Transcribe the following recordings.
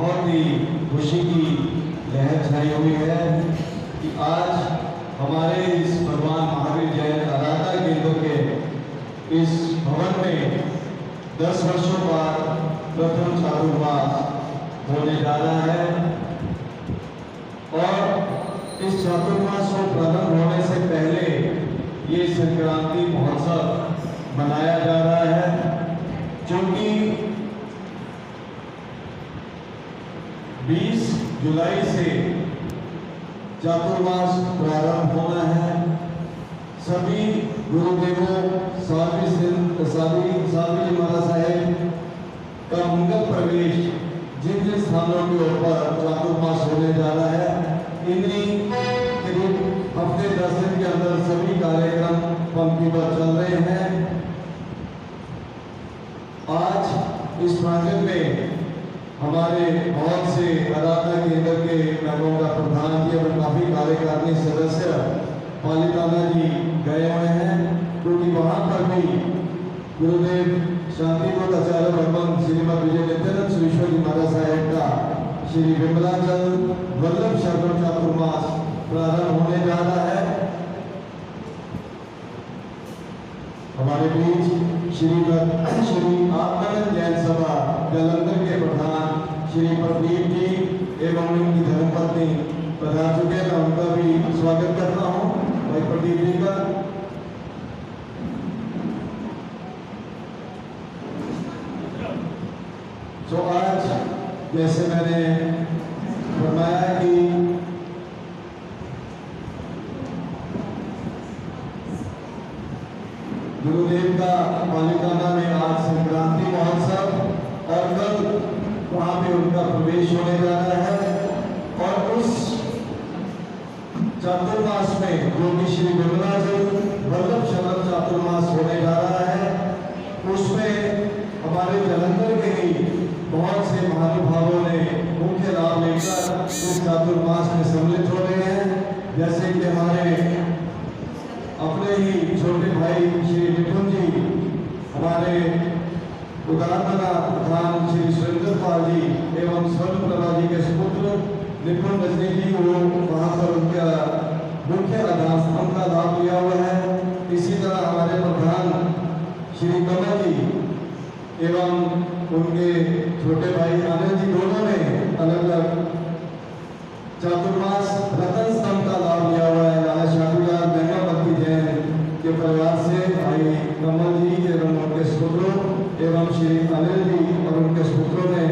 बहुत ही खुशी की लहर छाई हुई है कि आज हमारे इस भगवान महावीर जयंती आराधना केंद्र के इस भवन में 10 वर्षों बाद प्रथम चातुर्मास होने जा रहा है। और इस चातुर्मास को प्रारंभ होने से पहले ये संक्रांति महोत्सव मनाया जा रहा है, क्योंकि 20 जुलाई से चातुर्मास प्रारंभ होना है। सभी गुरुदेवों साध्वी जी महाराज साहेब का मंगल प्रवेश जिन जिन स्थानों के ऊपर चातुर्मास होने जा रहा है, इन्हीं करीब हफ्ते 10 दिन के अंदर सभी कार्यक्रम पंक्तिबद्ध चल रहे हैं। आज इस प्रांगण में हमारे बहुत से आराधना केंद्र के मैं का प्रधान जी और काफी कार्यकारिणी सदस्य पालिताना जी गए हुए हैं, क्योंकि वहां पर भी गुरुदेव शांतिपुर आचार्य ब्रह्मन श्रीमद विजय नित्यानंद सुरेश्वर जी महाराज साहेब का श्री विमलाचल वल्लभ शरण चातुर्मास प्रारंभ होने जा रहा है। हमारे बीच श्री आत्मानंद जैन सभा जालंधर के प्रधान श्री प्रदीप जी एवं उनकी धर्मपत्नी पधार चुके हैं। मैं उनका भी स्वागत करता हूँ भाई प्रदीप जी का। तो आज जैसे मैंने फरमाया कि गुरुदेव का पालिताना में आज संक्रांति महोत्सव और कल वहां पे उनका प्रवेश होने जा रहा है। और उस चातुर्मास में जो कि श्री विमलाचल वल्लभ शरण चातुर्मास होने जा रहा है, उसमें हमारे जालंधर के ही बहुत से महानुभावों ने मुख्य लाभ लेकर इस चातुर्मास में सम्मिलित हो रहे हैं। जैसे कि हमारे अपने ही छोटे भाई श्री निपुण जी, हमारे उदारमना प्रधान श्री सुरेंद्र पाल जी एवं स्वर्ण प्रभा जी के सुपुत्र निपुण रजनी जी, वो वहाँ पर उनका मुख्य आधार का लाभ लिया हुआ है। इसी तरह हमारे प्रधान श्री कमल जी एवं उनके छोटे भाई आनंद जी, दोनों ने अलग अलग चातुर्मास रतन स्तंभ का लाभ लिया हुआ है। लाला शादीलाल महंगापति जैन के परिवार से भाई कमल जी एवं उनके सुपुत्रों एवं श्री अनिल जी और उनके सुपुत्रों ने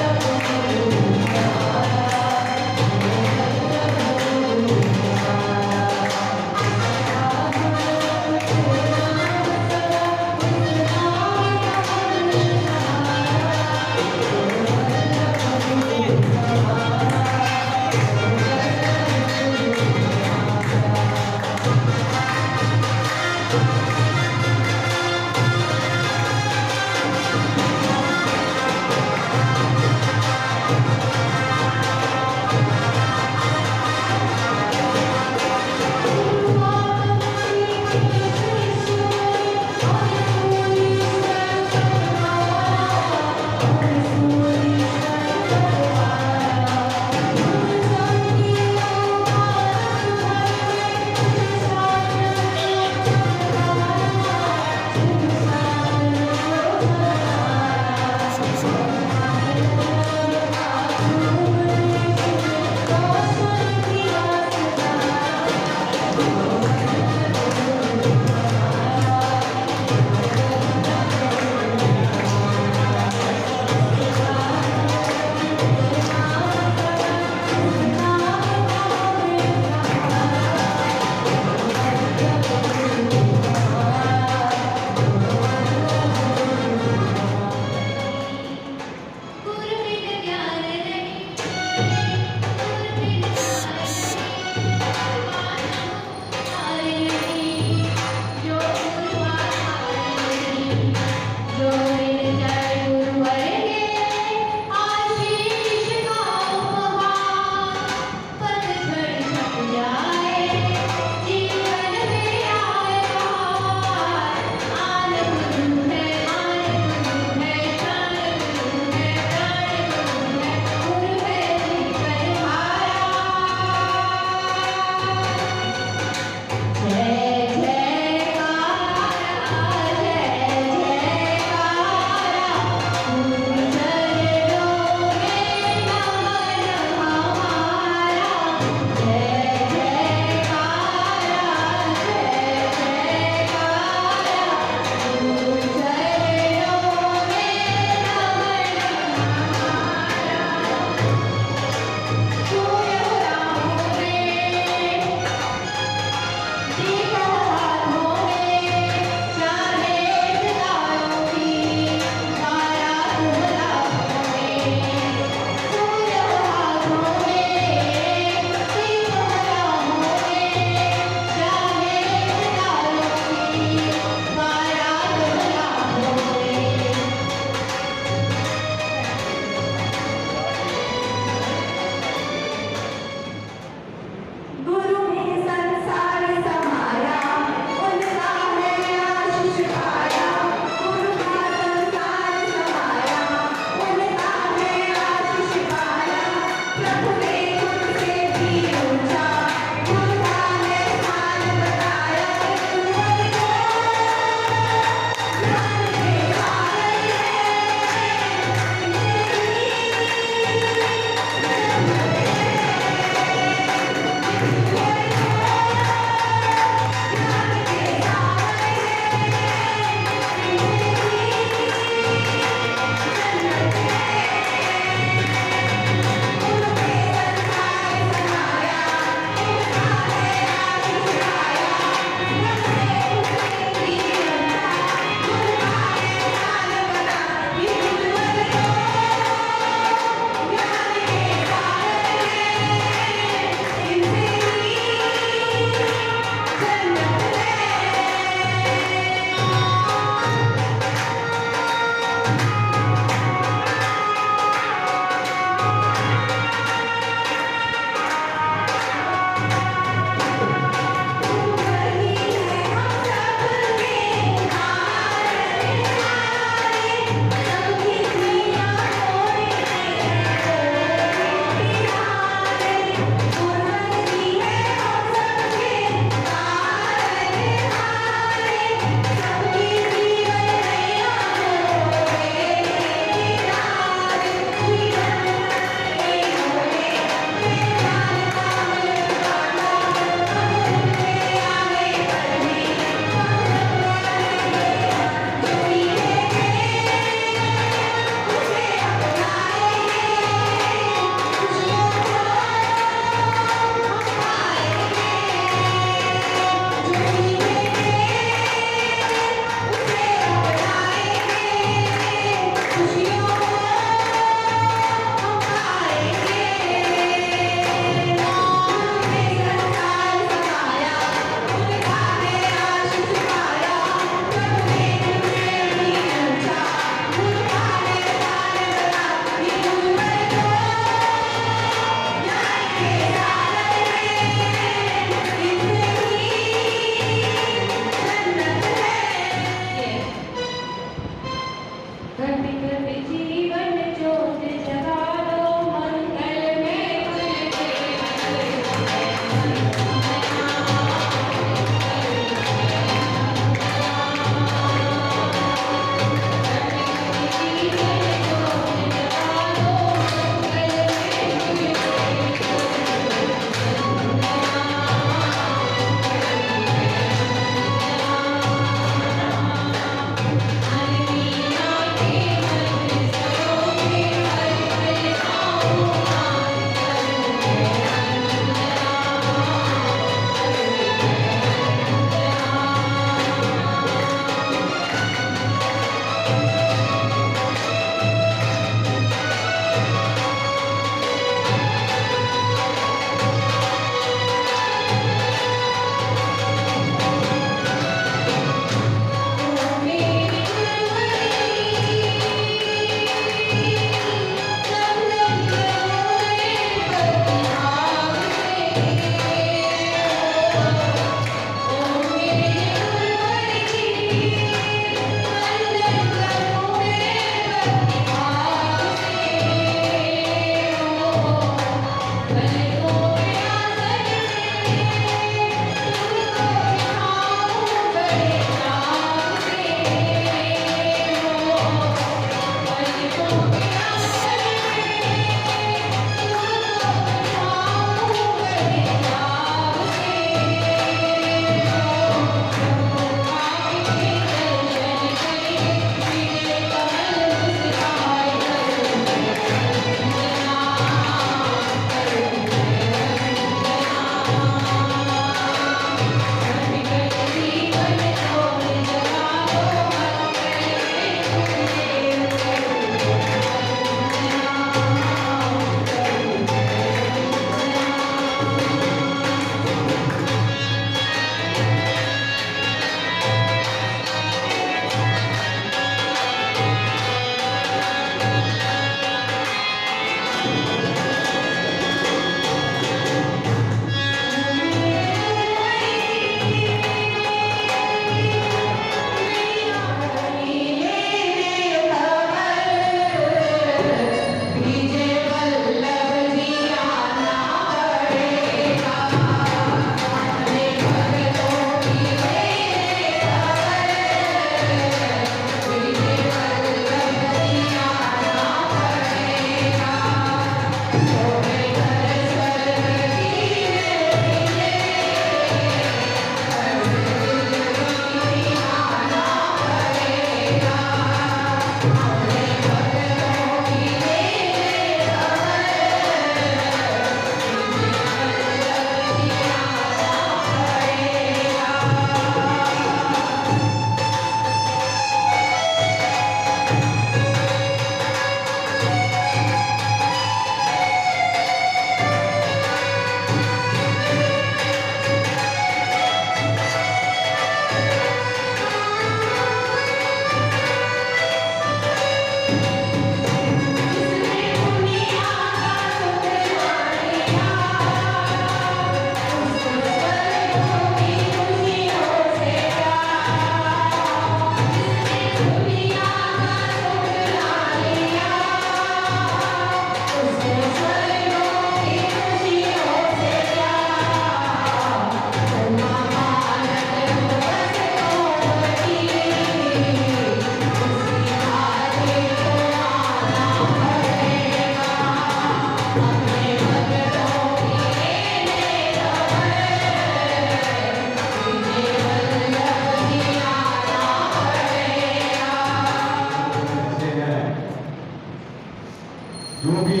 जो भी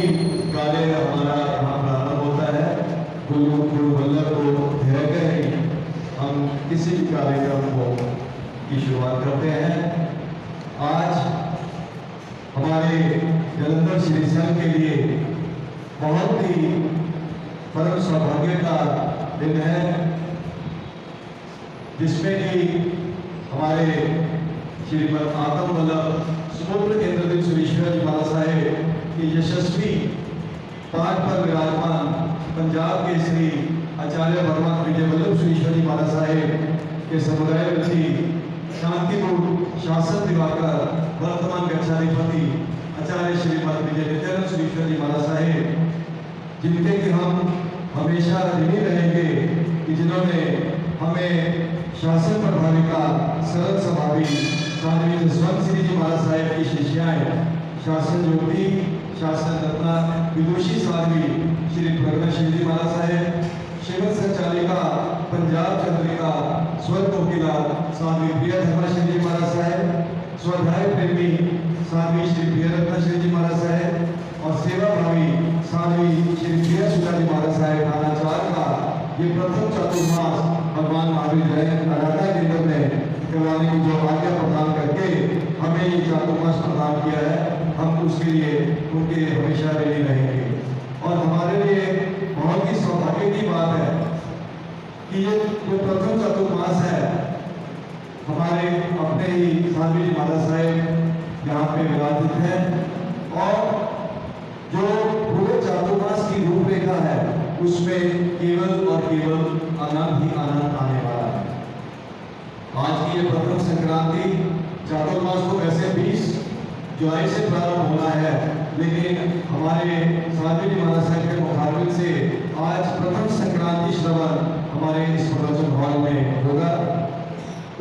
कार्य हमारा यहाँ प्रारंभ होता है, गुरु वल्लभ को धैर्य कर हम किसी भी कार्यक्रम को की शुरुआत करते हैं। आज हमारे जलंधर श्री संघ के लिए बहुत ही परम सौभाग्य का दिन है, जिसमें कि हमारे श्रीमद आत्म वल्लभ समुद्र केंद्र सुरेश्वर जी महाराज साहेब की यशस्वी पाठ पर विराजमान पंजाब के श्री आचार्य भगवान विजय वल्लभ सुरेश्वर जी महाराज साहेब के समुदाय प्रति शांतिपूर्ण शासन दिवाकर वर्तमान गच्छाधिपति आचार्य श्रीमद विजय नित्यानंद सुरेश्वर जी महाराज साहेब, जिनके कि हम हमेशा ऋणी रहेंगे कि जिन्होंने हमें शासन प्रभावी का सरल स्वभावी साध्वी जसवंत श्री जी महाराज साहेब की शिष्याएं शासन ज्योति शासन रत्ना विदुषी साध्वी श्री प्रगतिशील जी महाराज साहेब, शिवन संचालिका पंजाब चंद्रिका स्वर्ग कोकिला साध्वी प्रिया धर्माश्री जी महाराज साहेब, स्वाध्याय प्रेमी साध्वी श्री प्रियरत्ना श्री जी महाराज साहेब और सेवा भावी साध्वी श्री प्रिया सुधा जी महाराज साहेब नानाचार का ये प्रथम चतुर्मास भगवान महावीर जयंती आराधना केंद्र में करवाने की जो आज्ञा प्रदान करके हमें ये चतुर्मास प्रदान किया है, हम उसके लिए उनके हमेशा ऋणी रहेंगे। और हमारे लिए बहुत ही सौभाग्य की बात है कि ये जो प्रथम चतुर्मास है, हमारे अपने ही साध्वी जी महाराज साहेब यहाँ पे विराजित हैं और जो पूरे चातुर्मास की रूपरेखा है उसमें केवल और केवल आनंद ही आनंद आने वाला है। आज की ये प्रथम संक्रांति चातुर्मास को वैसे 20 जुलाई से प्रारंभ होना है, लेकिन हमारे साध्वी जी महाराज साहब के मुखारबिन से आज प्रथम संक्रांति श्रवण हमारे इस प्रवचन हॉल में होगा।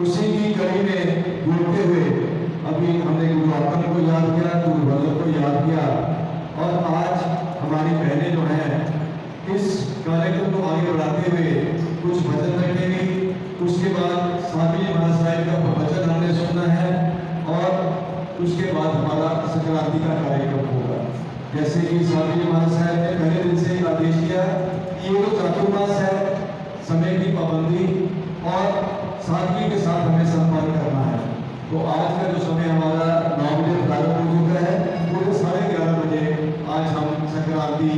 उसी की कड़ी में जुड़ते हुए अभी हमने गुरु आत्म को याद किया, गुरु वल्लभ को याद किया और आज हमारी बहनें जो हैं इस कार्यक्रम को आगे बढ़ाते हुए कुछ भजन रखेंगी, उसके बाद साध्वी महाराज साहब का प्रवचन हमने सुनना है और उसके बाद हमारा संक्रांति का कार्यक्रम होगा। जैसे कि साध्वी महाराज साहब ने पहले दिन से आदेश किया कि ये जो चातुर्मास है, समय की पाबंदी और सादगी के साथ हमें संपर्क करना है। तो आज का जो समय हमारा 9 बजे प्रारंभ हो चुका है, पूरे 11:30 बजे आज हम संक्रांति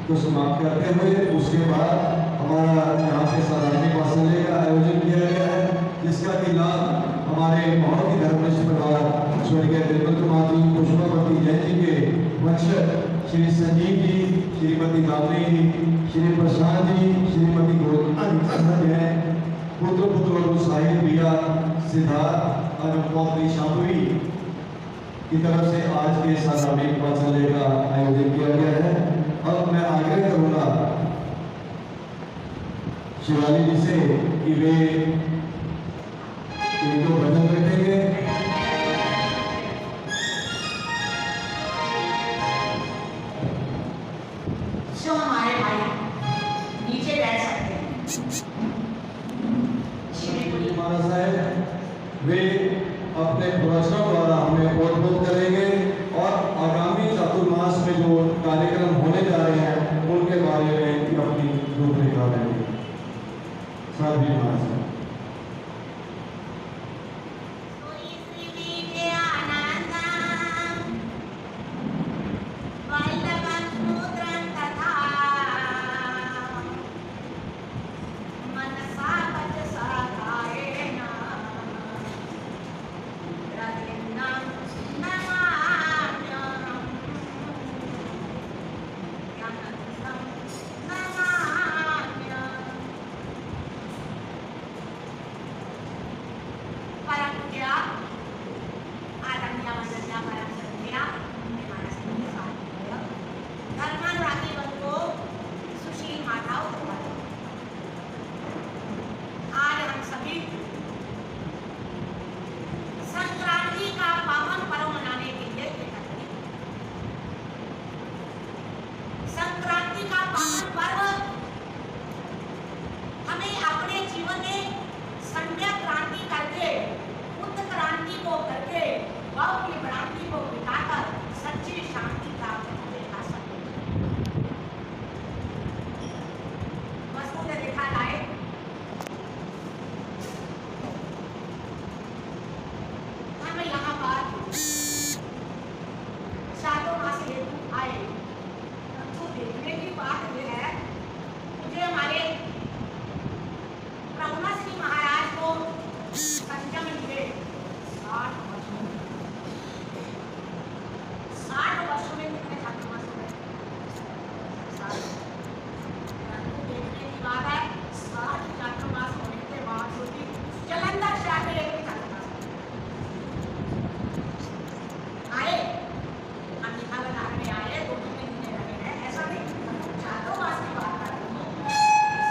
को समाप्त करते हुए उसके बाद हमारा यहाँ पे साधारण वात्सल्य का आयोजन किया गया है, जिसका कि लाभ हमारे बहुत ही धर्मनिष्ठ परिवार स्वर्गीय निर्मल कुमार जी पुष्पावती जैन जी के वंशज श्री संजीव जी, श्रीमती गावनी जी, श्री प्रशांत जी, श्रीमती गोविंद जैन, पुत्र साहिब भैया सिद्धार्थ और पौत्री शांभवी की तरफ से आज के साधारण वात्सल्य का आयोजन किया गया है। अब मैं आग्रह करूंगा शिवाली जी से कि वे इनको भजन रखेंगे। जो हमारे भाई नीचे बैठ सकते हैं। महाराज साहब वे अपने प्रवचनों द्वारा हमें बोध करेंगे और आगामी चातुर्मास में जो कार्यक्रम होने जा रहे हैं उनके बारे में अपनी रूपरेखा देंगे। साध्वी महाराज साहब। आए, तो देखने की बात यह है, मुझे हमारे ब्रह्मश्री महाराज को पंचम मिले 60 वर्षों में। 60 वर्षों में कितने चातुर्मास हो गए? 60। देखने की बात है, 60 चातुर्मास होने के बाद भी जलंधर से आके एक भी चातुर्मास आए, अंबिका लगा में आए, 2 महीने लगे हैं, ऐसा नहीं। चातुर्मास की बात कर रही हूँ।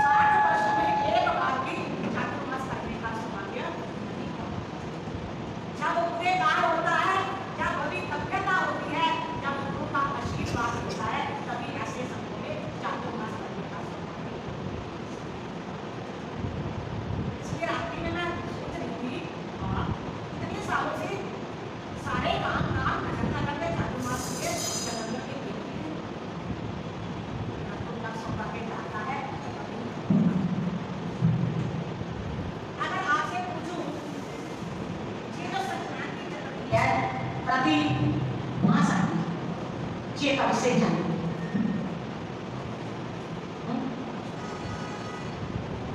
60 वर्षों में एक बार भी चातुर्मास करने का सौभाग्य नहीं हुआ। जब उदयकाल होता है, जब बड़ी तब्यता होती है, जब गुरु का आशीर्वाद होता है, तभी ऐसे संतों में चातुर्मास करने का सौभाग्य। इसलिए रात्रि में मैं सोच रही थी, हाँ, इतने सालों से सारे काम नगर में चातुर्मास के जलंधर के देखे हैं। चातुर्मास सौभाग्य जाता है, अगर आपसे पूछूं, ये जो संक्रांति चल रही है, प्रति मास आती है, ये कब से जानी?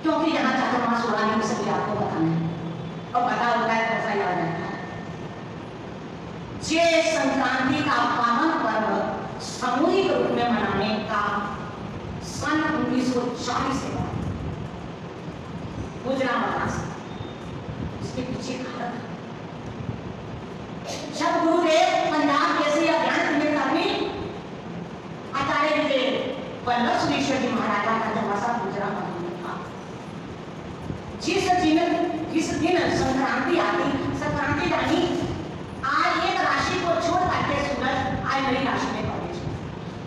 क्योंकि यहाँ चातुर्मास हो रहा है, सभी आपको बताना है, और पता होता है तो ऐसा याद रहता है। ये संक्रांति का पावन पर्व सामूहिक रूप में मनाने का सन 1940 से गुजरा महाराज, इसके पीछे कारण जब गुरुदेव पंजाब जैसे अभियान में करनी, आचार्य विजय वल्लभ सुरेश्वर जी महाराज का जन्मस्थान गुजरा महाराज था। जिस दिन संक्रांति आती, संक्रांति रानी आज एक राशि को छोड़ करके सूरज आज नई राशि में प्रवेश किया।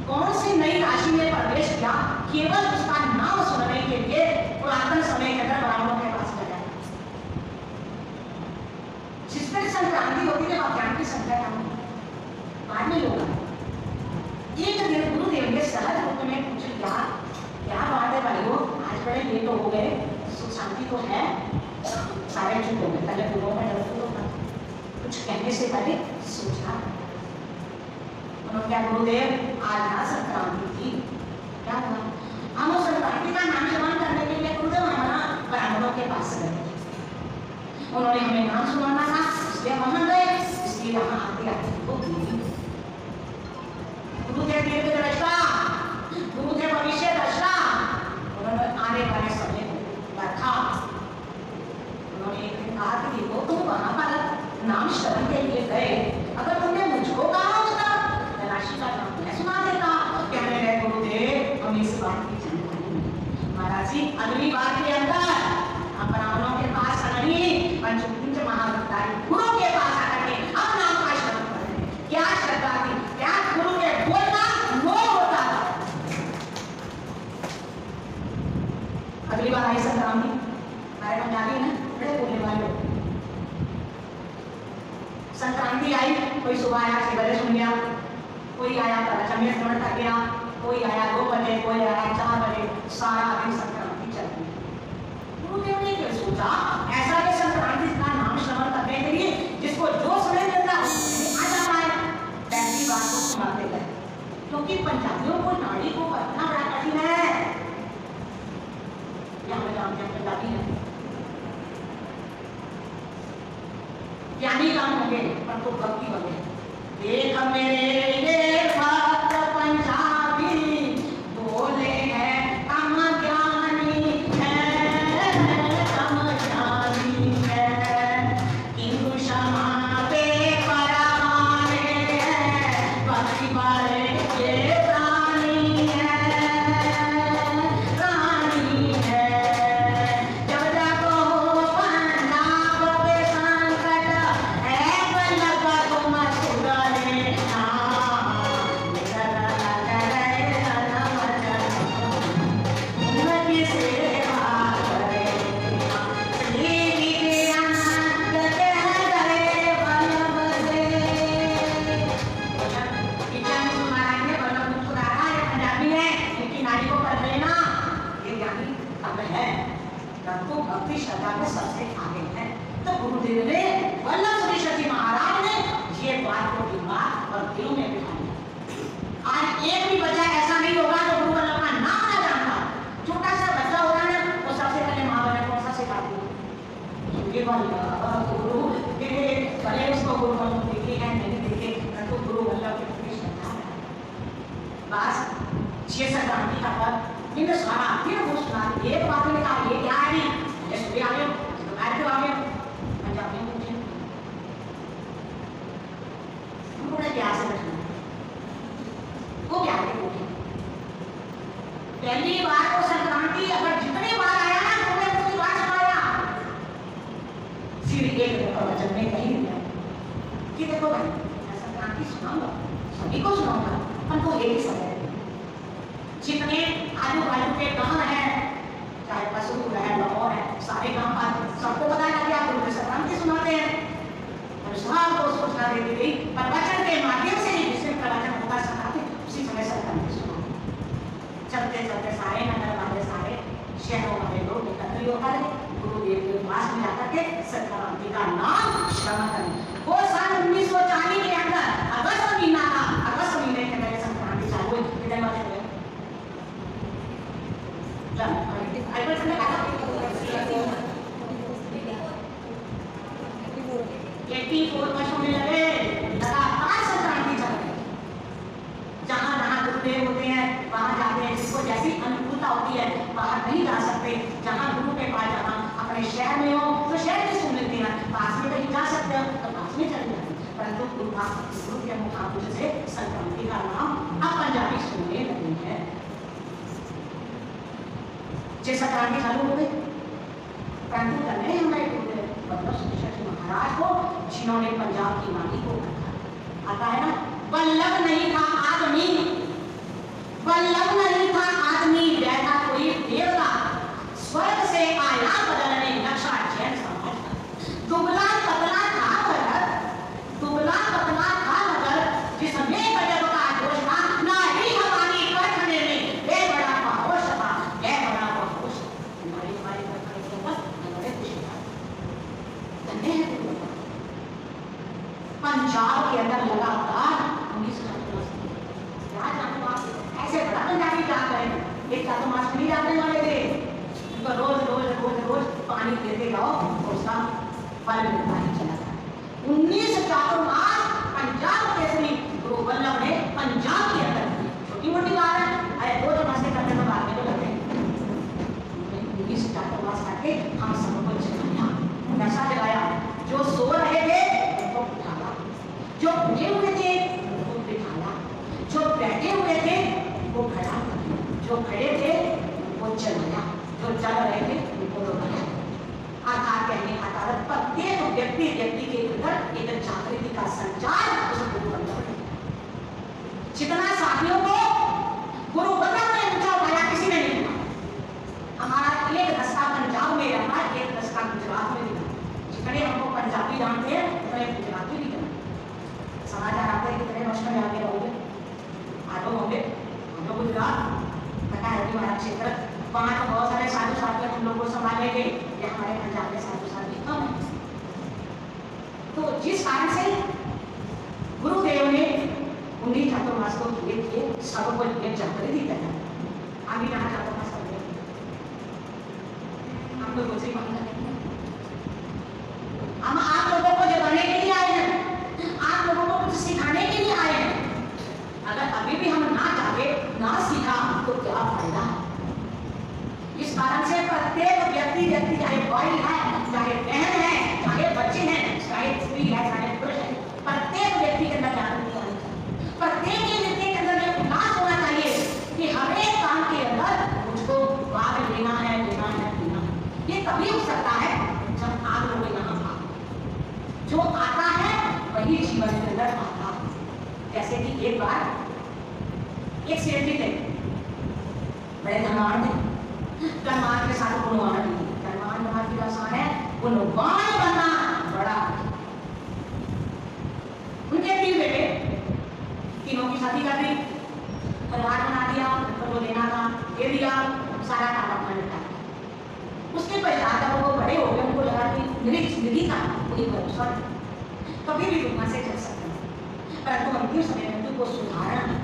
कौन सी नई राशि में प्रवेश किया? केवल उसका नाम सुनने के लिए पुरातन समय के अंदर ब्राह्मणों के पास गया। जिस दिन संक्रांति होती है, अभियान की संख्या कम होती, बाद में होगा। एक दिन गुरुदेव ने सहज रूप में पूछ लिया, क्या बात है भाइयों, आज बड़े लेट हो गए, सुख शांति तो है? सारे चुप हो गए। पहले पूर्वों में कुछ कहने से पहले सोचा, उन्होंने क्या, गुरुदेव आज ना संक्रांति थी, क्या हुआ? हम उस संक्रांति का नाम श्रवण करने के लिए गुरुदेव हमारा ब्राह्मणों के पास गए। उन्होंने हमें नाम सुनाना था, इसलिए वहां गए, इसलिए वहां आते आते को गुरुदेव दीर्घ दृष्टा, गुरुदेव भविष्य दृष्टा, उन्होंने आने वाले समय को रखा। उन्होंने एक दिन कहा कि देखो, तुम वहां पर नाम श्रवण के लिए गए, अगर तुमने मुझको कहा होता, राशि का नाम मैं सुना देता। कहने लगे, गुरुदेव हम इस बात की जानकारी नहीं। महाराज जी, अगली बार के अंदर हम ब्राह्मणों के पास नहीं, पंचकुंज महाविद्यालय गुरु के पास आकर के हम नाम का श्रवण करें। क्या श्रद्धा थी, क्या गुरु के बोलना नो होता था। अगली बार आई संक्रांति, हमारे पंजाबी ना बड़े बोलने वाले लोग। संक्रांति आई, कोई सुबह आया 6 बजे सुन गया, कोई आया चमेट श्रवण कर गया, कोई आया 2 बजे, कोई आया 4 बजे, सारा दिन संक्रांति चल रही। गुरुदेव ने क्या सोचा, ऐसा कि संक्रांति का नाम श्रवण करने के लिए जिसको जो समय मिलता है आ जाता है, पहली बात को सुनाते गए, क्योंकि पंजाबियों को नाड़ी को पढ़ना बड़ा कठिन है। यहाँ जानते हैं पंजाबी है, ज्ञानी काम होंगे पर तो भक्ति होंगे। एक मेरे भक्त पंजाबी बोले हैं, कम ज्ञानी है, कम ज्ञानी है, किंतु क्षमा पे परमाने हैं, भक्ति वाले ये प्राणी है, प्राणी है। जब तक हो पंजाब पे संकट है, बल्लभ तुम सुधरे ना, मेरा करे धर्म उनकी सेवा करे, श्री विज्ञान करे बल्लभ से। विज्ञान सुनाएंगे, बल्लभ मुस्कुराया, ये पंजाबी है, इनकी नारी को कर लेना, ये ज्ञानी अब है, तो भक्ति श्रद्धा में सबसे आगे है। तो गुरुदेव ने वल्लभ सुरेश्वर जी महाराज ने ये बात को दिमाग और दिलों में बिठा लिया। आज एक भी बच्चा ऐसा नहीं होगा जो गुरु वल्लभ का नाम ना जानता। छोटा सा बच्चा होगा ना, वो सबसे पहले माँ बहन कौन सा सिखाती है, ये गुरु, फिर भले उसको गुरु वल्लभ देखे हैं नहीं देखे, परंतु गुरु वल्लभ के प्रति श्रद्धा है। बस 6 संक्रांति का पर्व इन सारा फिर वो सुना एक बात ने कहा ये क्या है नहीं, ये सुबह आ गए दोपहर को आ गए पंजाबी में पूछे उन्होंने क्या से बैठना वो क्या है पूछे। पहली बार वो संक्रांति अगर जितने बार आया ना तो मैं उसकी बात सुनाया, फिर एक वचन में कही दिया कि देखो भाई मैं संक्रांति सुनाऊंगा, सभी को सुनाऊंगा, पर वो एक ही समय जितने आजू बाजू के गांव है, चाहे पशु है लाहौर है, सारे गांव पर सबको पता है कि आप गुरु संक्रांति सुनाते हैं, और सबको सूचना देती गई प्रवचन के माध्यम से ही जिसमें प्रवचन होता संक्रांति उसी समय संक्रांति सुना। चलते चलते सारे नगर वाले सारे शहरों वाले लोग एकत्रित होकर गुरुदेव के पास में जाकर के संक्रांति का नाम श्रवण करें। वो सन 1940 के अंदर अगस्त महीना था, अगस्त महीने के अंदर संक्रांति चालू हुई। कितने बजे हुए? होने लगे, लगातार संक्रांति चल रही। जहाँ जहाँ गुरुदेव होते हैं वहाँ जाते हैं, जिसको जैसी अनुकूलता होती है बाहर नहीं जा सकते। जहाँ गुरु के पास जाना, अपने शहर में हो तो शहर में सुन लेते हैं, पास में कहीं जा सकते हो तो पास में चले जाते हैं, परंतु गुरु के मुखाबले से संक्रांति का नाम अब पंजाबी सुनने लगे हैं। संक्रांति चालू हो गई, परंतु करने हमारे गुरुदेव महाराज को, जिन्होंने पंजाब की माटी को आता है ना, वल्लभ नहीं था आदमी, वल्लभ नहीं था आदमी, बैठा कोई देवता, स्वर्ग से आया बदलने नक्शा जैन समाज। दुबला पतला था मगर, दुबला पतला था मगर, जिसमें गजब का जोश था, ना ही हमारी करखने में वे बड़ा पाहोश था, वे बड़ा पाहोश। हमारी करखने के ऊपर बड़े खुशी था। धन्य है पंजाब के अंदर लगातार 19 ऐसे बड़ा पंजाबी क्या करें, एक चातुर्मास नहीं जाने वाले थे, उनको रोज रोज रोज रोज पानी देते जाओ तो उसका फल मिलता ही चला था। 19 चातुर्मास पंजाब केसरी गुरु वल्लभ ने पंजाब के अंदर, छोटी मोटी बात है, अरे 2 चातुर्मास करने में बाद में तो लगते हैं, 19 चातुर्मास करके हम सबको जगाया, नशा जगाया। जो सो रहे थे उनको उठाया, जो उठे हुए थे उनको बिठाया, जो बैठे हुए थे वो खड़ा, जो खड़े थे वो चलाया, जो चल रहे थे उनको रुकाया। अर्थात कहने का तात्पर्य प्रत्येक व्यक्ति के अंदर एक जागृति का संचार उस गुरु वल्लभ, जितना साथियों को गुरु वल्लभ ने ऊंचा उठाया किसी ने नहीं उठाया। हमारा एक दस्ता पंजाब में रहता है, एक दस्ता गुजरात में भी, जितने हमको पंजाबी जानते हैं उतने गुजराती भी जानते हैं। समाचार आते हैं कितने वर्ष में आगे रहोगे, आटो होंगे, हम लोग गुजरात पता है कि हमारा क्षेत्र, वहाँ तो बहुत सारे साधु साथी हम लोग को संभालेंगे, ये हमारे पंजाब के साधु साथी कम है। तो जिस कारण से गुरुदेव ने 19 चातुर्मास को किए थे, सबको एक जागृति करना। अभी यहाँ चातुर्मास कर रहे हम कोई दूसरी बात करेंगे, हम आप लोगों को जगाने के लिए आए हैं, आप लोगों को कुछ सिखाने के लिए आए हैं। अगर अभी भी हम ना जागे ना सीखा तो क्या फायदा। इस कारण से प्रत्येक व्यक्ति चाहे भाई है, चाहे बहन है, चाहे बच्चे हैं, चाहे स्त्री है, चाहे पुरुष है, प्रत्येक व्यक्ति के अंदर जागृति आनी चाहिए। प्रत्येक व्यक्ति के अंदर यह उल्लास होना चाहिए कि हर एक काम के अंदर मुझको भाग लेना है, लेना है, लेना है। ये तभी हो सकता है जब आप लोग यहाँ जो आता है वही जीवन के अंदर आता। जैसे कि एक बार एक सेठ जी थे, बड़े धनवान थे, धनवान के साथ गुणवान भी, धनवान की आसान है, गुणवान बनना बड़ा। उनके 3 बेटे, तीनों की शादी कर दी, परिवार बना दिया, उनको देना था दे दिया, सारा काम अपना निपटा। उसके पश्चात जब वो बड़े हो गए, उनको लगा कि मेरी जिंदगी का कोई भरोसा नहीं, कभी भी दुनिया से चल सकते हैं, परंतु अंतिम समय में तुमको सुधारना,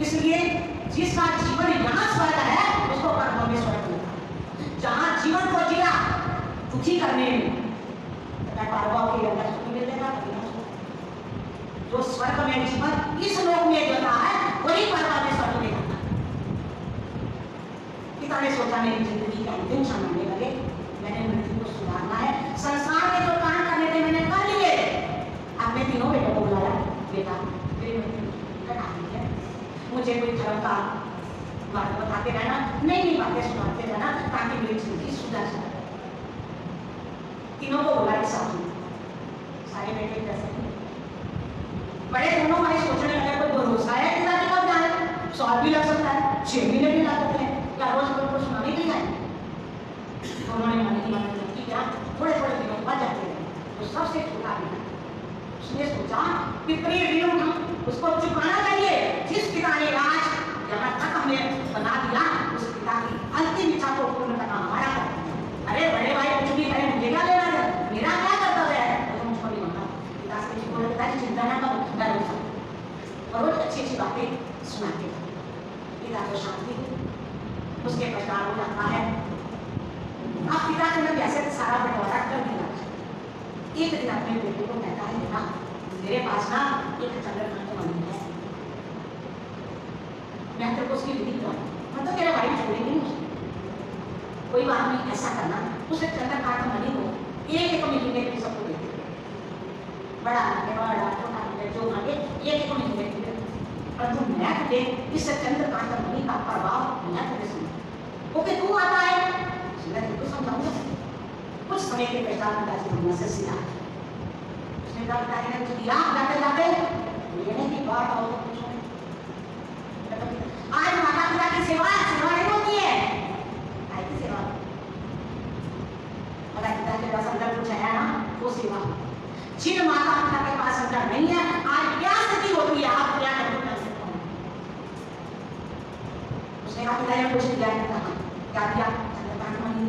इसलिए जिसका जीवन यहाँ स्वर्ग है उसको परलोक में स्वर्ग मिलता है। जहाँ जीवन को जिया दुखी करने में पार्वती के अंदर सुख मिलेगा, जो स्वर्ग में जीवन इस लोक में देता है वही परलोक में स्वर्ग में जाता है। पिता ने सोचा मेरी जिंदगी के अंतिम क्षण होने लगे, मैंने मृत्यु को सुधारना है, संसार में जो काम करने थे मैंने कर लिए। अपने तीनों बेटों को बुलाया, बेटा मेरी मृत्यु कटा दीजिए, मुझे कोई धर्म का बात बताते रहना, नहीं बातें सुनाते रहना ताकि मेरी जिंदगी सुधर जाए। तीनों को बुलाया साथ में, सारे बेटे कैसे बड़े दोनों भाई सोचने लगे कोई भरोसा है पिता के कब जाए, 100 भी लग सकता है, 6 महीने भी लग सकते हैं, क्या रोज को सुनाने के लिए आए। उन्होंने मन की मदद की, क्या थोड़े थोड़े दिनों बाद जाते रहे। तो सबसे छोटा बेटा उसने सोचा पितरी ऋण उसको चुकाना चाहिए। जिस पिता ने आज यहाँ तक हमें बना दिया उस पिता की अंतिम इच्छा को पूर्ण करना हमारा कर्तव्य है। अरे बड़े भाई कुछ भी करें, मुझे क्या लेना है, मेरा क्या कर्तव्य है, तो मुझको नहीं मानता। पिता से बोलता है चिंता ना करो, मैं रोज और रोज अच्छी अच्छी बातें सुनाते थे। पिता को शांति उसके पश्चात हो जाता है। आप पिता ने कैसे सारा बंटवारा कर दिया। एक दिन अपने बेटे को कहता है बेटा मेरे पास ना एक चंद्रकांत मणि है, मैं तेरे को उसकी विधि कराऊं, मतलब तेरे भाई छोड़ेंगे नहीं उसको। कोई बात नहीं, ऐसा करना उसे चंद्रकांत मणि को एक महीने के सबको दे दे, बड़ा छोटा जो मांगे एक महीने के, परंतु मैं तुझे इस चंद्रकांत मणि का प्रभाव मैं तुझे समझाऊं। ओके तू आता है मैं तुझको समझाऊंगा। कुछ समय के पश्चात पिताजी दुनिया से सिया, उसने कहा पिताजी ने कुछ दिया, जाते जाते लेने की बात आओ तो पूछो। आज माता पिता की सेवा नहीं होती है, आई की सेवा माता पिता के पास अंदर कुछ है ना वो सेवा। जिन माता पिता के पास अंदर नहीं है आज क्या स्थिति होती है, आप क्या कर सकते हो। उसने कहा पिताजी ने कुछ दिया, क्या दिया, चंद्रकांत मणि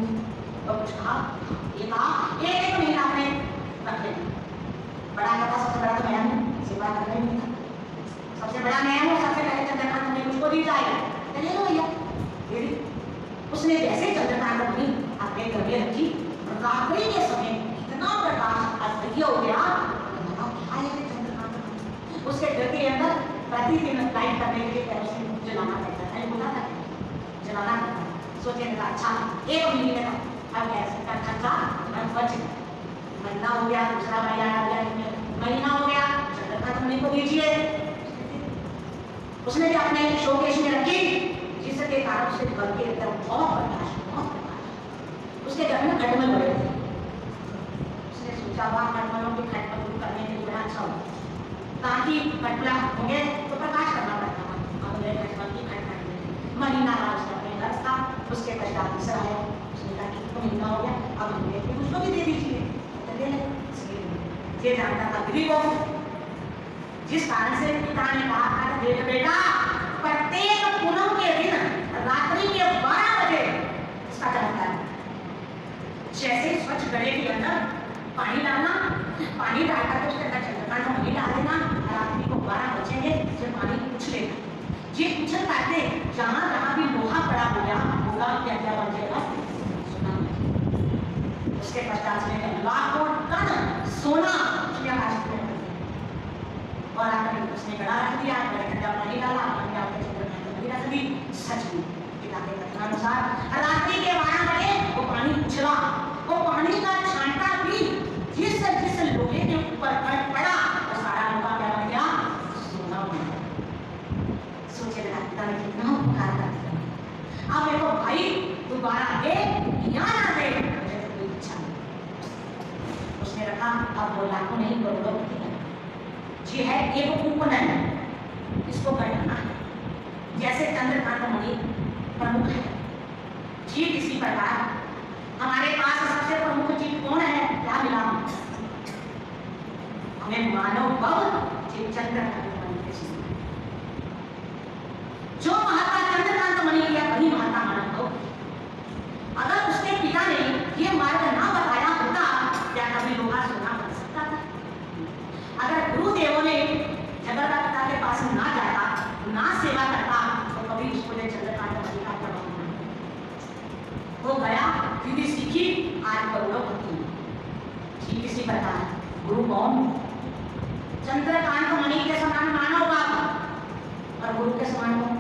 और कुछ कहा, ये कहा एक महीना में रख लेना। बड़ा कथा सबसे बड़ा तो मैं हूँ, सेवा करने में था सबसे बड़ा मैं हूँ, सबसे पहले चंद्रकांत मणि मुझको दी जाएगा, चलिए लो भैया। उसने जैसे चंद्रकांत मणि अपने घर में रखी, रात्रि के समय इतना प्रकाश अद्भुत हो गया, चंद्रकांत मणि उसके घर के अंदर प्रतिदिन लाइट करने के लिए केरोसिन जलाना पड़ता है, बोला था जलाना पड़ता है। सोचे अच्छा एक महीने का अब कैसे का खर्चा बच गया। महीना हो गया, दूसरा महीना हो गया, चंद्रकांत मणि को दीजिए। उसने भी अपने शोकेश में रखी, जिसके कारण उसके घर के अंदर बहुत प्रकाश। उसके घर में खटमल बड़े थे, उसने सोचा वहां खटमलों के खटमल दूर करने के लिए अच्छा हो, ताकि खटमला होंगे तो प्रकाश करना पड़ता है। अब मेरे खटमल की खटमल महीना रहा उसका अपने घर था। उसके पश्चात दूसरा है, उसने कहा कि महीना हो गया, अब हमने उसको भी दे दीजिए। ये जानता था दिली को, जिस कारण से पिता ने कहा था देख बेटा प्रत्येक पूनम के दिन रात्रि के 12 बजे इसका चमत्कार है। जैसे स्वच्छ गड़े के अंदर पानी डालना, पानी डालकर उसके अंदर चंद्रकांत मणि डाल देना, रात्रि को 12 बजेंगे फिर पानी उछलेगा। ये उछल पाते जहां जहां भी लोहा पड़ा होगा क्या क्या बन जाएगा सुना। उसके पश्चात में लाखों टन सोना और आकर उसने गड़ा रख दिया, पानी डाला, रख दी। सच में पिता के कथनानुसार रात्रि के 12 बजे वो पानी उछला, वो पानी का छांटा भी जिस लोहे के ऊपर पड़ा और सारा लोहा क्या बन गया, सोना बन गया। सोचे पिता ने कितना उपकार कर दिया। अब देखो भाई दोबारा दे या ना दे मुझे कोई इच्छा नहीं। उसने रखा, अब वो लाखों नहीं करोड़ों जी है एक कूपन है, इसको करना है। जैसे चंद्रकांत मणि प्रमुख है, जीव इसी प्रकार हमारे पास सबसे प्रमुख जीव कौन है, क्या मिला हमें मानव भव जीव चंद्रकांत मणि के जो महात्मा चंद्रकांत मणि किया वही महात्मा मानव भव। अगर उसके पिता ने ये मार्ग ना बताया होता क्या कभी लोहा सोना बन सकता था। अगर गुरुदेवों ने जगन्नाथ पिता के पास ना जाता, ना सेवा करता इसी प्रकार गुरु कौन? चंद्रकांत मणि के समान मानव का, और गुरु के समान कौन?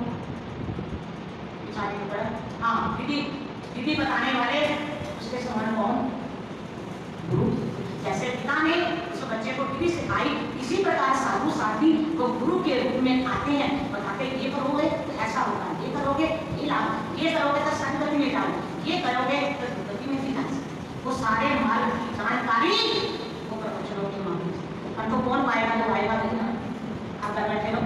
हाँ, विधि बताने वाले, उसके समान कौन? गुरु। जैसे पिता ने उस बच्चे को विधि सिखाई, इसी प्रकार साधु साथी वो गुरु के रूप में आते हैं, बताते ये करोगे तो ऐसा होगा, ये करोगे ये लाभ, ये करोगे तो संगति में जाओगे, ये करोगे तो दुर्गति में भी जा सकते। वो सारे मार्ग की जानकारी वो प्रवचनों के माध्यम से। हमको कौन पाएगा? तो आएगा नहीं ना, आप घर बैठे हो,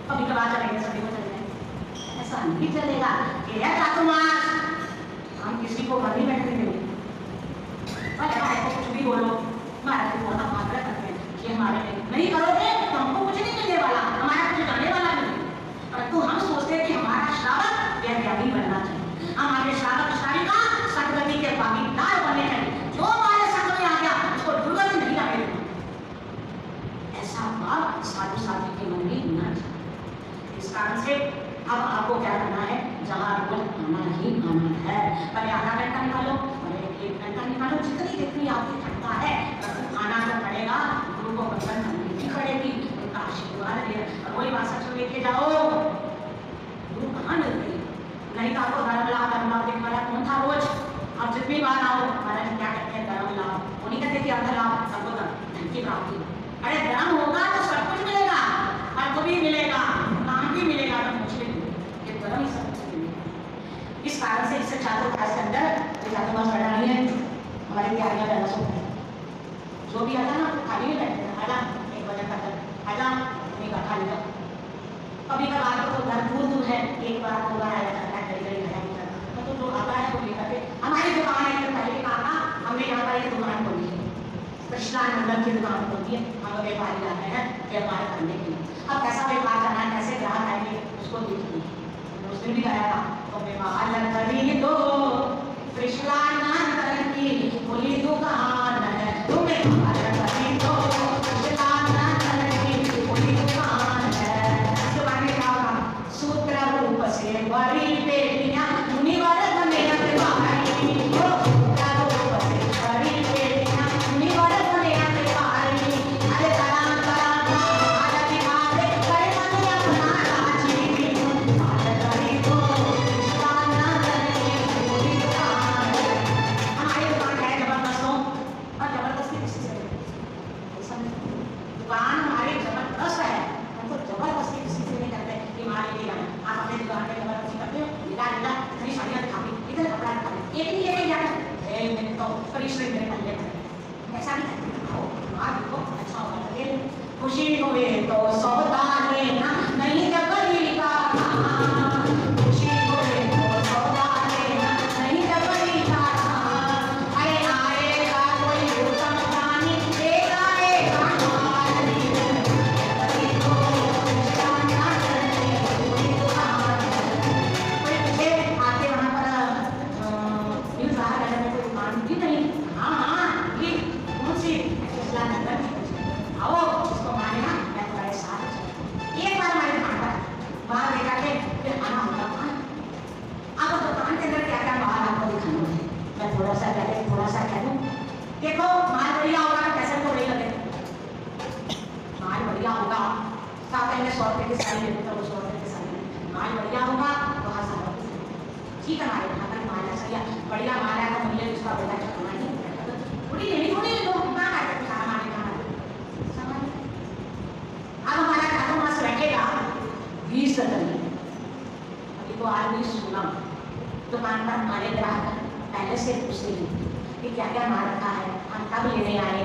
कभी कभार चलेंगे, सभी को चलेंगे, ऐसा नहीं चलेगा कि यह चातुर्मास हम किसी को घर नहीं बैठने देंगे। को कुछ भी बोलो, हमारा तो बहुत आग्रह करते हैं कि हमारे नहीं करोगे तो हमको कुछ नहीं मिलने वाला, हमारा कुछ जाने वाला नहीं। परंतु हम सोचते हैं कि हमारा श्रावक व्यापी बनना चाहिए, हमारे श्रावक श्राविका सदगति के भागीदार बनने चाहिए। जो हमारे संग में आ गया उसको दुर्गति नहीं आने देना, ऐसा भाव साधु साथी के मन में होना चाहिए। इस कारण से अब आपको क्या करना है? जहाँ रोज आना ही आना है, पहले आधा घंटा निकालो, एक घंटा निकालो, जितनी जितनी आपकी क्षमता है आना तो पड़ेगा। गुरु को वंदन करनी भी पड़ेगी, उनका आशीर्वाद ले, और वही बात सच लेके जाओ। गुरु कहाँ मिल गई? नहीं तो आपको धर्म लाभ देखने वाला कौन था? रोज आप जितनी बार आओ, महाराज क्या कहते हैं? धर्म लाभ, वो नहीं कहते कि अर्थ लाभ, सबको धन की प्राप्ति। अरे धर्म होगा तो सब कुछ मिलेगा, अर्थ भी मिलेगा, काम भी मिलेगा, तो मुझे ये धर्म ही सब कुछ मिलेगा। इस कारण से इससे छात्रों के अंदर चातुर्मास पढ़ा नहीं है, हमारी तैयारियां करना शुरू है। जो भी आता ना खाली नहीं बैठते, आजा 1 बजे तक आजा, नहीं का खाली का। कभी कभार तो घर दूर है, एक बार 2 बार आया जाता है, कहीं आया तो जो आता है वो लेकर के हमारी दुकान है। तो पहले कहा हमने यहाँ पर एक दुकान खोली है, कृष्णानंदन की दुकान खोली है, हम व्यापारी जाते हैं व्यापार करने के लिए। अब कैसा व्यापार करना है, कैसे ग्राहक आएंगे उसको देखिए। उस दिन भी आया था तो व्यापार करी दो कृष्णानंदन की खुली दुकान है, तुम्हें करी दो कृष्णानंदन की खुली दुकान है। इसके बाद में क्या होगा? सूत्र रूप से बड़ी बेटियां मुनिवर बने अतिवारी, सूत्र रूप से बड़ी बेटियां मुनिवर बने अतिवारी। अरे करा करा आज दिखावे करे मन अपना राजी, आज करी दो कृष्णानंदन की खुली दुकान है। हमारी दुकान है जबरदस्त हो, और जबरदस्ती किसी से दुकान हमारी जबरदस्त है, हमको जबरदस्ती किसी से नहीं करते कि हमारे लिए आप अपने दुकान पे जबरदस्ती करते हो। निकाल इतनी साड़ियाँ दिखाती, इधर कपड़ा दिखाते, एक नहीं लेके जाना मैंने तो परिश्रम मेरे पल्ले पर, ऐसा नहीं करते। आओ आप देखो अच्छा होगा, लगे खुशी हुए तो सौदा लेना नहीं जबरी का, खुशी हुए तो सौदा लेना नहीं जबरी का। अरे आएगा कोई उत्तम प्राणी, देगा एक माली, जबरी को कृष्णानंदन की खुली दुकान है। कोई पूछे आके वहाँ पर मिल रहा है में कोई दुकान भी नहीं? हाँ हाँ ये कौन सी? कृष्णानंदन की। आओ इसको मानेगा, मैं तुम्हारे साथ चलूं। एक बार हमारे दुकान पर वहाँ देखा के फिर आना होगा दुकान। अब दुकान के अंदर क्या क्या माल आपको दिखाना है, मैं थोड़ा सा कह दूं। देखो माल बढ़िया होगा तो पैसे तो नहीं लगे, माल बढ़िया होगा तो आप पहले 100 रुपये की साड़ी लेते तो 100 रुपये की साड़ी, माल बढ़िया होगा तो 1000 रुपये। ठीक है, हमारे यहाँ पर माल ऐसा या बढ़िया माल है तो मूल्य उसका बढ़ा चढ़ना ही थोड़ी लेनी थोड़ी लो कहाँ आते सामान सामान। अब हमारा चातुर्मास बैठेगा 20 तारीख। अभी तो आदमी सुना दुकान पर हमारे ग्राहक पहले से पूछते हैं कि क्या क्या माल रखा है, हम कब लेने आए।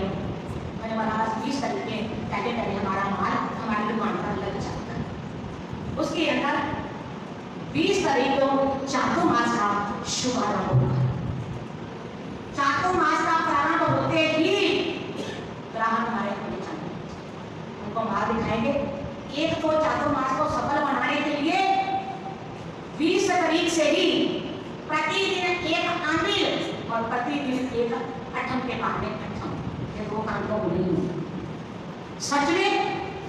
मैंने बोला बस 20 तारीख के पहले हमारा माल हमारी दुकान पर लग जाता है। उसके अंदर 20 तारीख को चातुर्मास का शुभारंभ होगा। चातुर्मास का प्रारंभ होते ही ग्राहक हमारे होने चाहिए, उनको माल दिखाएंगे। एक तो चातुर्मास को सफल बनाने के लिए 20 तारीख से ही प्रतिदिन एक आमिल और प्रतिदिन एक अठम के पाने अठम, ये 2 काम तो नहीं होगा। सच में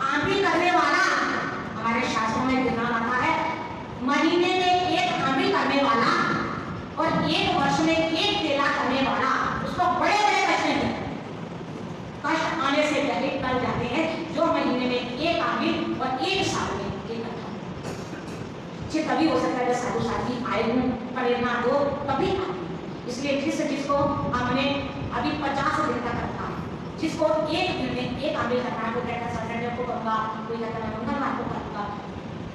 आमिल करने वाला हमारे शास्त्रों में गिना आता है, महीने में 1 आमिल करने वाला और 1 वर्ष में 1 तेला करने वाला, उसको बड़े बड़े पैसे हैं। बोले जाते हैं जो महीने में एक आमिर और एक साल में एक अट्ठम। ये तभी हो सकता है जब साधु साथी आए हों, प्रेरणा दो तभी आए। इसलिए जिसको हमने अभी 50 दिन का करना, जिसको एक दिन में एक आमिर करना, कोई कहता है सैटरडे को करूंगा, कोई कहता है मंगलवार को करूंगा,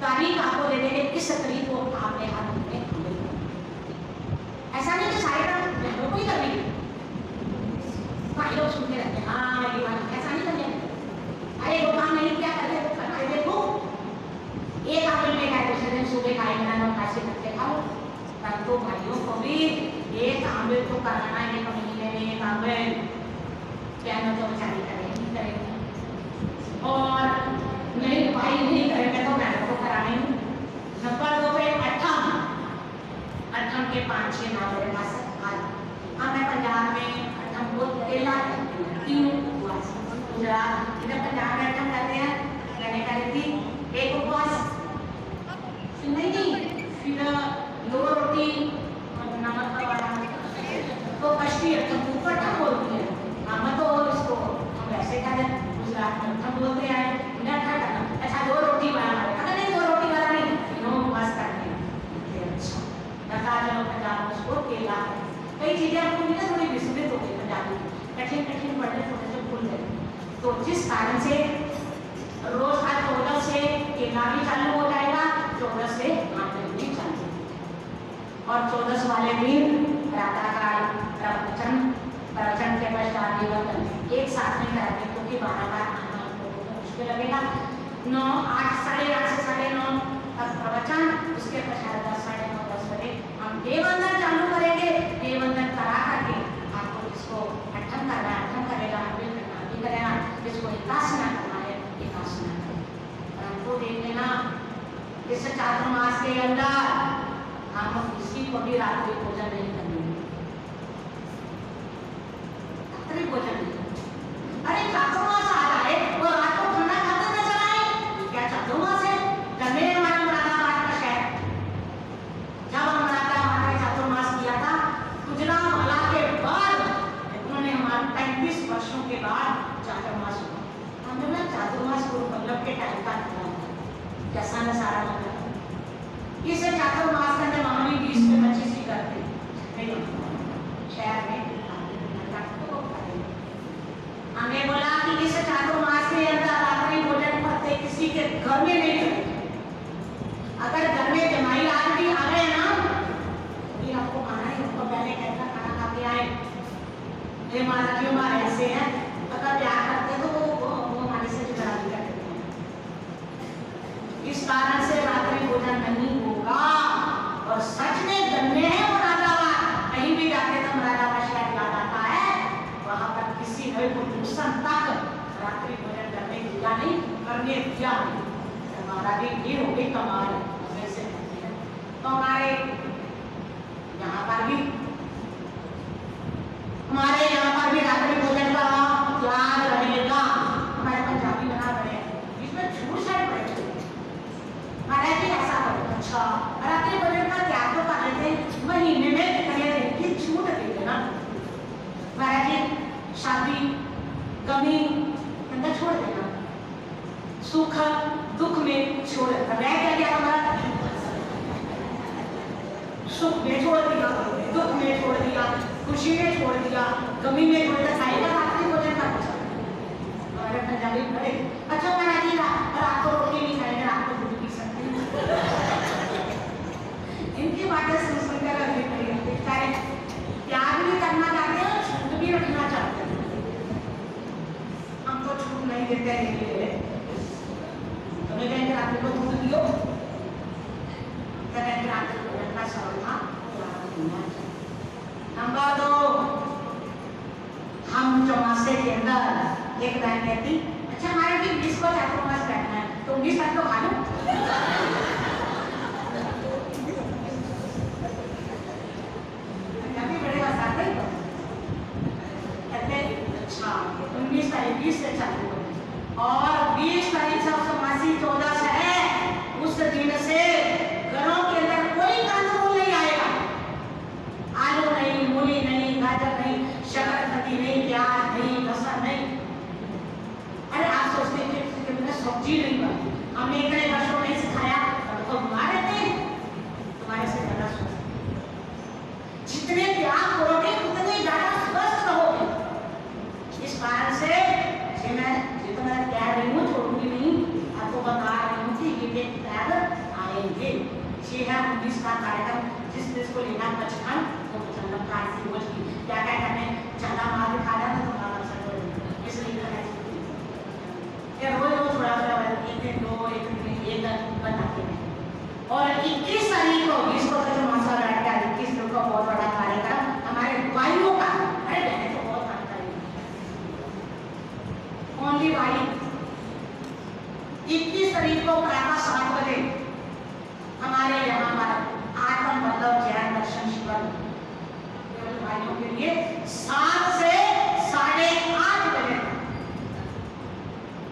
तारीख आपको दे देंगे, इस तारीख को आपने हर महीने आमिर करना। ऐसा नहीं कि सारे काम बहनों को ही करनी है। भाई लोग सुनते रहते हैं हाँ ये बात, ऐसा नहीं करना है। अरे वो काम नहीं क्या करते वो करते देखो, एक आमिर में खाए दूसरे दिन सुबह खाए बनाना खासी करके खाओ। तब तो भाइयों को भी एक आमिर तो कराना है, एक महीने में एक आमिर, क्या ना तो बेचारी करेंगी करेंगी, और नहीं भाई नहीं करेंगे तो मैं तो कराना ही। नंबर 2 पे अट्ठम, अट्ठम के 5-6 नाम मेरे पास हाँ मैं पंजाब में अट्ठम को केला 3 उपवास, गुजरात इधर पंजाब में अट्ठम करते हैं, कहने का रीति एक उपवास नहीं, फिर 2 रोटी नमक का वाला तो कश्ती अट्ठम ऊपर अट्ठम बोलती है। हम तो इसको हम वैसे कहते हैं गुजरात में अट्ठम बोलते हैं, अच्छा 2 रोटी वाला, अगर नहीं 2 रोटी वाला नहीं 9 उपवास करते हैं। अच्छा बता चलो पंजाब में उसको केला, कई चीजें आपको मिले थोड़ी विस्मृत हो गई पंजाबी, कठिन कठिन पढ़ने थोड़े से भूल गए। तो जिस कारण से रोज आज 14 से केला भी चालू हो जाएगा, 14 से आमिर भी चालू, और 14 वाले दिन प्रातःकाल प्रवचन के पश्चात निवर्तन एक साथ में करेंगे, क्योंकि 12 बार आना आपको मुश्किल लगेगा। 9, 8, 8:30 से 9:30 तक प्रवचन, उसके पश्चात 10, 9:30, 10 बजे हम देववंदन चालू करेंगे। देववंदन करा करके आपको जिसको अट्ठम करना है अट्ठम करेगा, आमिर करना आमिर करेगा, जिसको एकासना करना है एकासना करेगा। हमको देख लेना इस चातुर्मास के अंदर हम किसी को भी रात्रि भोजन नहीं करनी, रात्रि भोजन नहीं। अरे चातुर्मास आ जाए वो रात को खाना खाते नजर आए, क्या चातुर्मास है? जन्मे हमारा मुरादाबाद का शहर, जब हम मुरादाबाद में चातुर्मास किया था गुजरातवाला के बाद, उन्होंने हमारे 35 वर्षों के बाद चातुर्मास हुआ। हमने ना चातुर्मास गुरु वल्लभ के टाइम का किया, कैसा नजारा लगा। इस चातुर्मास के अंदर हम भी 20 से 25 ही करते नहीं, शहर में हमें बोला कि इस चातुर्मास के अंदर रात्रि भोजन करते किसी के घर में नहीं करेंगे। अगर घर में जमाई आदमी आ गए ना, ये आपको खाना है, उसको पहले कहता खाना खा के आए, ये माता जी हमारे ऐसे हैं, अगर प्यार करते तो वो हमारे से जुड़ा भी करते हैं। इस कारण से रात्रि भोजन नहीं होगा। और सच में गन्ने हैं मुरादाबाद, कहीं भी जाते तो मुरादाबाद शहर याद आता है, वहां पर किसी ने प्रदूषण तक रात्रि भोजन करने दिया नहीं, करने दिया नहीं। हमारा भी ये हो गई कमाल वैसे करते हैं। तो हमारे यहाँ पर भी रात्रि भोजन का याद रहेगा। हमारे पंजाबी बना बड़े इसमें झूठ सारे बड़े महाराज जी ऐसा करो, अच्छा रात्रि भोजन का त्याग तो कर लेते हैं, महीने में कितने दिन की छूट दे देना महाराज जी, शादी गमी अंदर छोड़ देना, सुख दुख में छोड़ देना, रह गया हमारा सुख में छोड़ दिया, दुख में छोड़ दिया, खुशी में छोड़ दिया, गमी में छोड़ दिया, खाएगा रात्रि भोजन का कुछ हमारे पंजाबी बड़े अच्छा महाराज जी रात को रोटी नहीं खाएंगे, रात को दूध पी सकते हैं। इनकी बातें सुन सुनकर अभी बेचारे त्याग भी करना चाहते हैं, छूट भी रखना चाहते हैं। हम तो छूट नहीं देते हैं, तुम्हें कहेंगे रात्रि को दूध दियो, कहेंगे रात्रि भोजन का सर्वथा नंबर 2, हम चौमासे के अंदर एक बहन कहती अच्छा हमारे भी 20 को चातुर्मास बैठना है तो 20 तक तो खा लो। अभी बड़े बताते कहते अच्छा 19 तारीख 20 से चालू हो और 20 तारीख से चौमासी 14 से है, उस दिन से घरों के अंदर कोई कंदमूल नहीं आएगा, आलू नहीं, मूली नहीं, गाजर नहीं, शकरकंदी नहीं, प्याज नहीं, लहसुन नहीं। अरे हमने इतने वर्षों में सिखाया, तब तो बीमार रहते हैं। तुम्हारे से ज्यादा स्वस्थ, जितने त्याग करोगे उतने ज्यादा स्वस्थ रहोगे। इस कारण से मैं जितना कह रही हूँ छोड़ूंगी नहीं, आपको बता रही हूँ कि ये त्याग आएंगे। ये है 19 का कार्यक्रम, जिसको लेना बचपन वो जन्म का रोज की क्या क्या करने ज्यादा मार खा रहा था तो मार सकते, इसलिए रोज रोज थोड़ा थोड़ा एक दिन दो एक दिन एक बनाते हैं। और 21 तारीख को 20 को जो मासा बैठ गया, 21 को बहुत बड़ा कार्यक्रम हमारे भाइयों का, अरे बहने तो बहुत काम करेंगे, ओनली भाई। 21 तारीख को प्रातः 7 बजे हमारे यहाँ पर आत्म बदलाव ज्ञान दर्शन शिविर भाइयों के लिए 7 से 8:30 बजे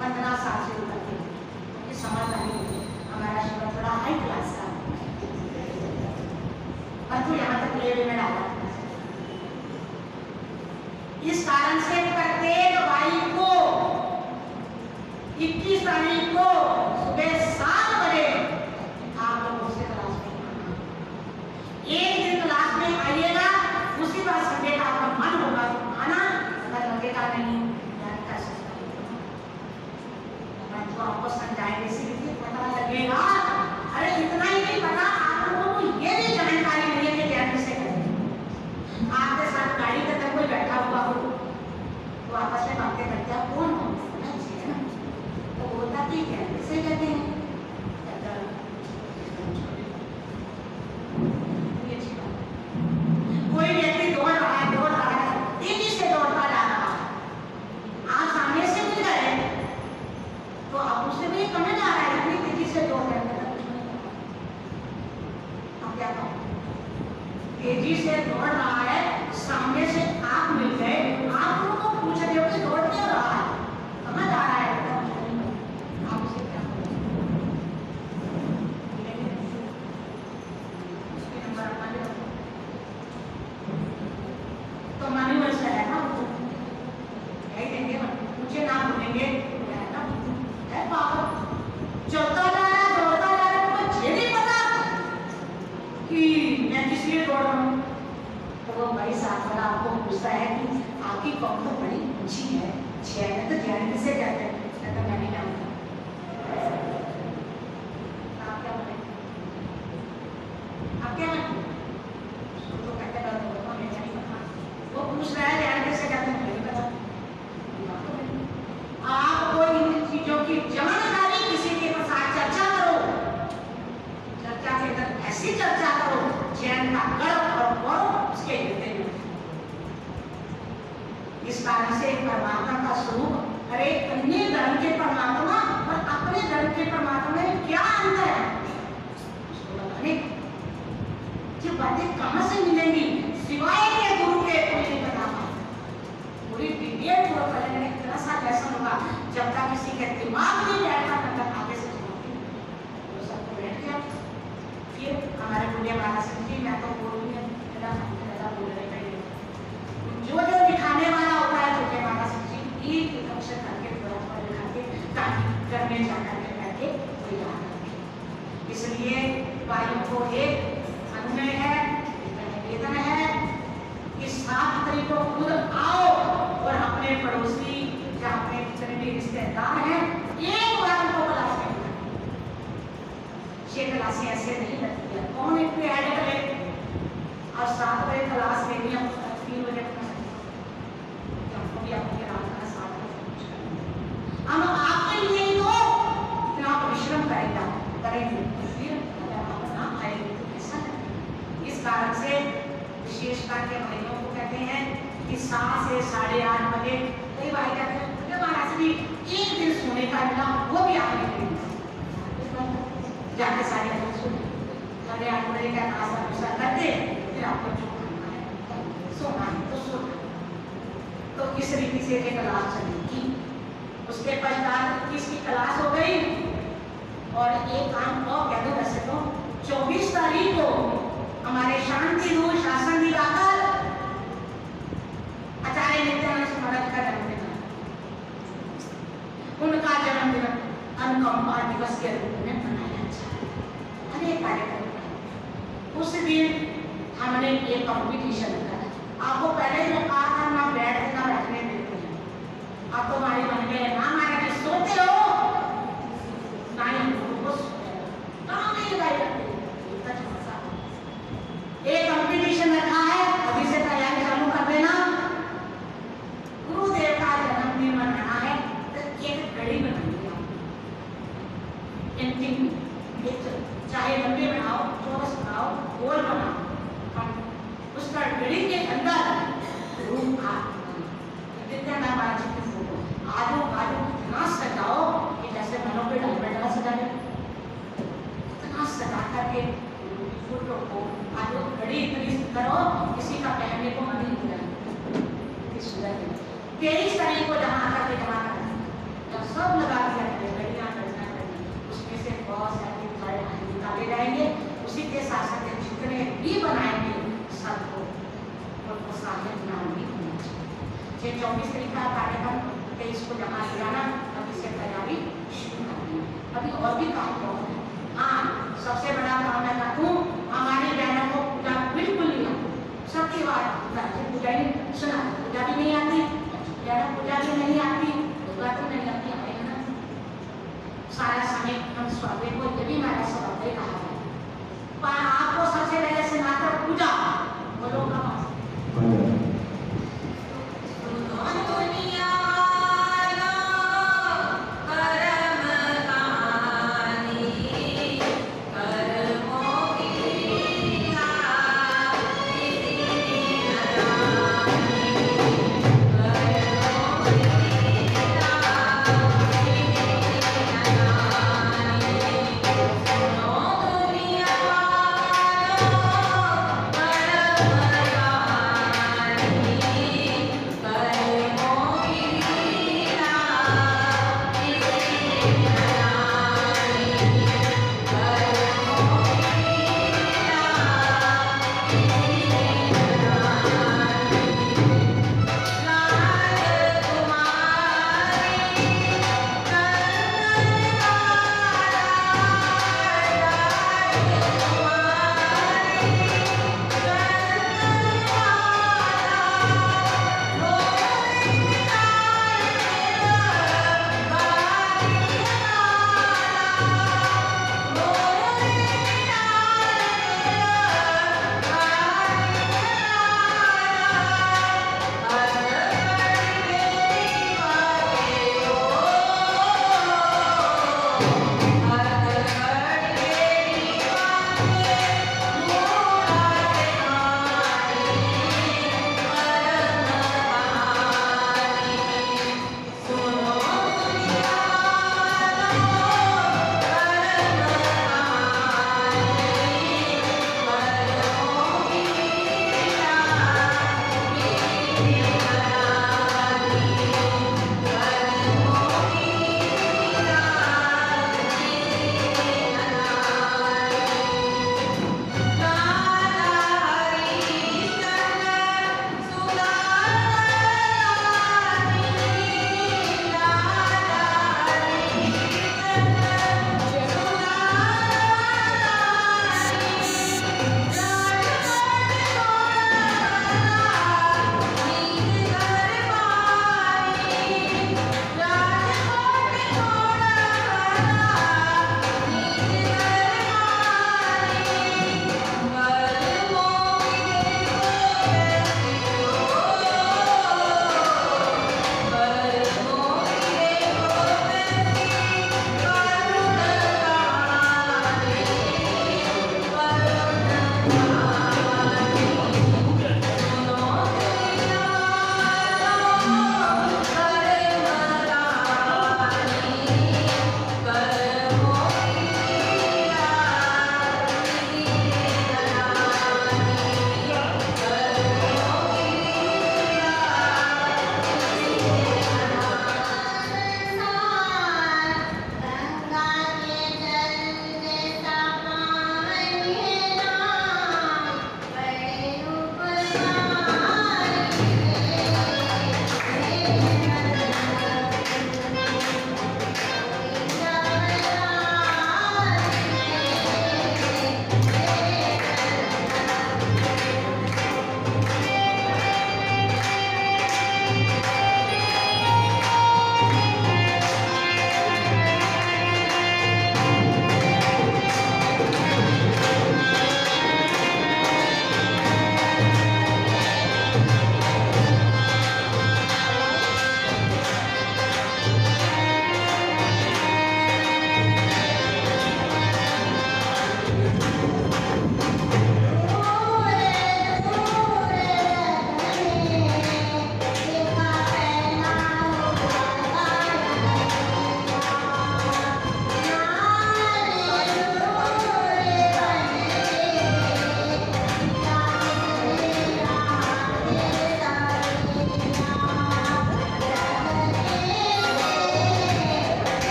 15 साल से ऊपर के, क्योंकि समझदारी हमारा शिविर थोड़ा हाई क्लास का, परंतु यहाँ तक लेवल में डाला। इस कारण से प्रत्येक भाई को 21 तारीख को सुबह 7 बजे आप लोग उससे क्लास में आना। एक दिन क्लास में आइएगा, उसी बात संडे का आपका मन होगा आना, अगर लगेगा नहीं यानी कर सकता है, मैं तो आपको समझाएंगे इसीलिए पता लगेगा। अरे इतना ही नहीं पता, आप लोगों को ये भी जानकारी नहीं है कि कैसे करें। आपके साथ गाड़ी के अंदर कोई बैठा हुआ हो तो आपस में बातें करते हैं, कौन हो तो बोलता ठीक है, इसे कहते हैं। कोई व्यक्ति दौड़ रहा है तेजी से दौड़ता जा रहा है, आप सामने से मिल गए तो आप उससे भी कम जा रहा है, इतनी तेजी से दौड़ रहे हैं, आप क्या कहो? तेजी से दौड़ रहा है, सामने से आप मिल गए, आप लोगों को पूछ रहे हो कि दौड़ क्यों रहा है, कहाँ जा रहा है, आप उसे क्या तो मानी से है ना, यही देंगे, मुझे नाम बोलेंगे है ना, है पापा चलता जा रहा है, दौड़ता जा रहा है, मुझे नहीं पता कि मैं किस लिए दौड़ रहा हूँ। तो वो भाई साथ वाला आपको पूछता है कि आपकी कौन तो बड़ी ऊंची है, चैन तो ज्ञान किसे कहते हैं, तो मैं नहीं जानता। आप क्या बोले, आप क्या बोले, तो कहते हैं मैं नहीं पता, वो पूछ रहा है ज्ञान किसे कहते हैं, नहीं पता। आपको इन चीजों की जानकारी किसी के साथ चर्चा करो, चर्चा के अंदर ऐसी चर्चा करो ज्ञान का गर्व और गौरव उसके हृदय में। इस कारण से परमात्मा का स्वरूप, अरे अन्य धर्म के परमात्मा और अपने धर्म के परमात्मा में क्या अंतर है उसको बताने की बातें कहां से मिलेंगी, सिवाय के गुरु के कोई नहीं बता पाता। पूरी डिटेल पूरा पढ़ने में इतना सा लेसन होगा, जब तक किसी के दिमाग में बैठा तब तक आगे से वो सबको बैठ गया। फिर हमारे बुढ़िया महाराज सिंह जी, मैं तो बोल रही हूँ बोल रहे जो जो दिखाने वाला होता है छोटे महाराज सिंह जी एक अक्षर करके थोड़ा लिखा के ताकि घर में जाकर के बैठे वो याद रखें। इसलिए भाइयों को एक अनुनय है, निवेदन है कि 7 तारीख को खुद आओ और अपने पड़ोसी या अपने जितने भी रिश्तेदार हैं एक बार उनको क्लास में ये क्लासें ऐसे नहीं लगती है, कौन एक पे ऐड करे और 7 बजे क्लास लेनी है 3 बजे आपकी रात का 7 बजे हम आपके लिए ही तो इतना परिश्रम करेंगे फिर अगर आप ना आएंगे तो कैसा करेंगे। इस कारण से विशेषकर के भाइयों को कहते हैं कि 7 से 8:30 बजे कई भाई कहते हैं मुझे महाराज भी एक दिन सोने का मिला, वो भी आने के लिए जाके सारे लोग सुने 8:30 बजे का नाश्ता नुश्ता करते फिर आपको जो खाना है सोना है तो सोना। तो इस रीति से एक क्लास चलेगी, उसके पश्चात इसकी क्लास हो गई। और एक काम और कह दो, वैसे तो 24 तारीख को हमारे शांति दूत शासन दिलाकर आचार्य नित्यानंद महाराज का जन्मदिन, उनका जन्मदिन अनुकंपा दिवस के रूप में मनाया जाए। अनेक कार्यक्रम उस दिन हमने ये कंपटीशन रखा। आपको पहले ही कहा था ना बैठने ना बैठने देते हैं। अब तो हमारी बन गए ना हमारे सोते हो ना ही हमको कहाँ नहीं लगाई रखते। एक कंपटीशन रखा है, अभी से तैयारी चालू कर देना। गुरुदेव का जन्मदिन मनाना है तो एक घड़ी बनानी है। चाहे लंबे बनाओ, चौरस बनाओ, गोल बनाओ, उसका घड़ी के अंदर रूम का जितना बाजी की फोटो आलू बालू इतना सजाओ कि जैसे मनो पे डायमंड सजा दे, इतना सजा करके फोटो को आलू घड़ी इतनी करो किसी का पहनने को मन नहीं होगा। 23 तारीख को जमा करके जमा करना जब सब लगा दिया घड़ियाँ उसमें से बहुत सारे निकाले जाएंगे। उसी के साथ साथ जितने भी बनाएंगे सबको उनको सामने नाम भी होना चाहिए। 24 तारीख का कार्यक्रम 23 को जमा कराना, अभी से तैयारी शुरू करनी है। अभी और भी काम बहुत है। हाँ, सबसे बड़ा काम मैं रखूँ हमारी बहनों को पूजा बिल्कुल नहीं आती। सबकी बात पूजा ही सुना, पूजा भी नहीं आती, पूजा भी नहीं आती, दुर्गा तो नहीं आती, हमें ना सारा समय हम स्वामी को ये भी हमारा स्वभाव कहा है। पर आपको सबसे पहले स्नातक पूजा बोलो का Para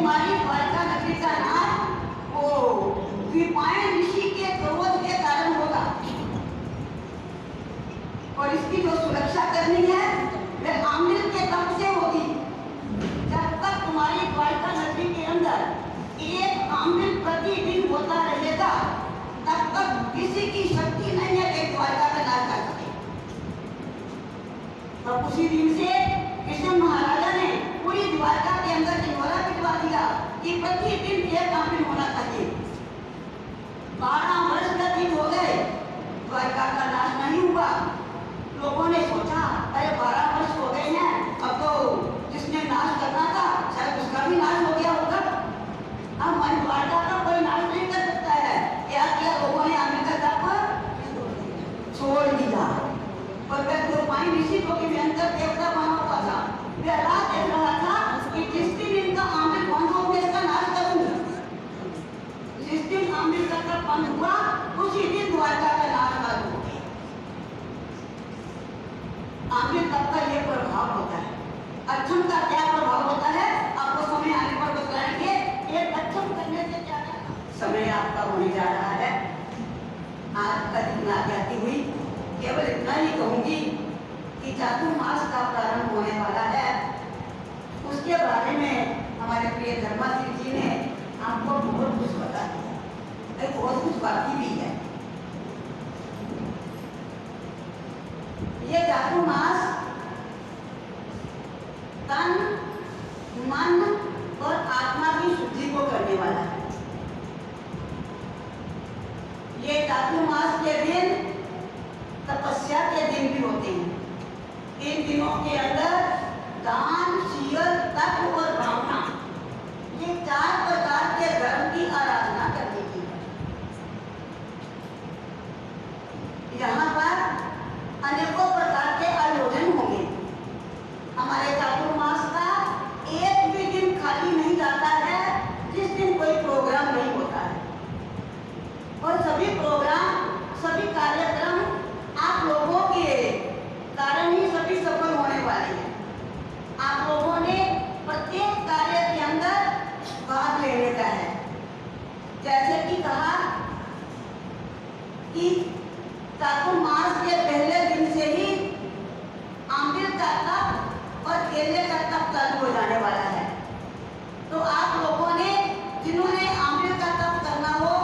तुम्हारी द्वारका नगरी का नाम वो विपायन ऋषि के क्रोध के कारण होगा, और इसकी जो सुरक्षा करनी है वह आमिर के तप से होगी। जब तक तुम्हारी द्वारका नगरी के अंदर एक आमिर प्रतिदिन होता रहेगा, तब तक किसी की शक्ति नहीं है कि द्वारका का नाश कर सके। और उसी दिन से कृष्ण महाराजा ने पूरी द्वारका के अंदर ढिंढोरा पिटवा दिया कि प्रतिदिन एक आमिर होना चाहिए। 12 वर्ष व्यतीत हो गए, द्वारका का नाश नहीं हुआ। लोगों ने सोचा अरे 12 वर्ष हो गए हैं, अब तो जिसने नाश करना था शायद उसका भी नाश हो गया होगा, अब हमारी द्वारका का कोई नाश नहीं कर सकता है। क्या किया लोगों ने आमिर का तप छोड़ दिया। और वह गुरुपाइन ऋषि जो कि निरंतर देवता बना हुआ था, वह राह देख रहा था कि जिस दिन इनका आमिर बंद हो मैं इसका नाश करूंगा। जिस दिन आमिर का तप बंद हुआ उसी दिन द्वारका का नाश कर हो गया। आमिर तप का ये प्रभाव होता है। अच्छम का क्या प्रभाव होता है आपको समय आने पर बतलाएंगे। एक अच्छम करने से क्या क्या समय आपका होने जा रहा है। आज का दिन आती हुई केवल इतना ही कहूंगी कि चातुर्मास का प्रारंभ होने वाला है। उसके बारे में हमारे प्रिय धर्माश्री जी ने आपको बहुत कुछ बता दिया, बहुत कुछ बाकी भी है। ये चातुर्मास तन, मन और आत्मा की शुद्धि को करने वाला है। ये चातुर्मास के दिन तपस्या के दिन भी होते हैं। इन दिनों के अंदर दान, शील, तप और भावना, ये 4 प्रकार के धर्म की आराधना करने की है। यहाँ पर अनेकों प्रकार के आयोजन होंगे। हमारे चातुर्मास का एक भी दिन खाली नहीं जाता है जिस दिन कोई प्रोग्राम नहीं होता है। और सभी प्रोग्राम, सभी कार्यक्रम आप लोगों के कारण ही सभी सफल होने वाले हैं। आप लोगों ने प्रत्येक कार्य के अंदर भाग लेने का है। जैसे कि कहा कि चातुर्मास के पहले दिन से ही आमिर का तप और केले का तप चालू हो जाने वाला है। तो आप लोगों ने जिन्होंने आमिर का तप करना हो,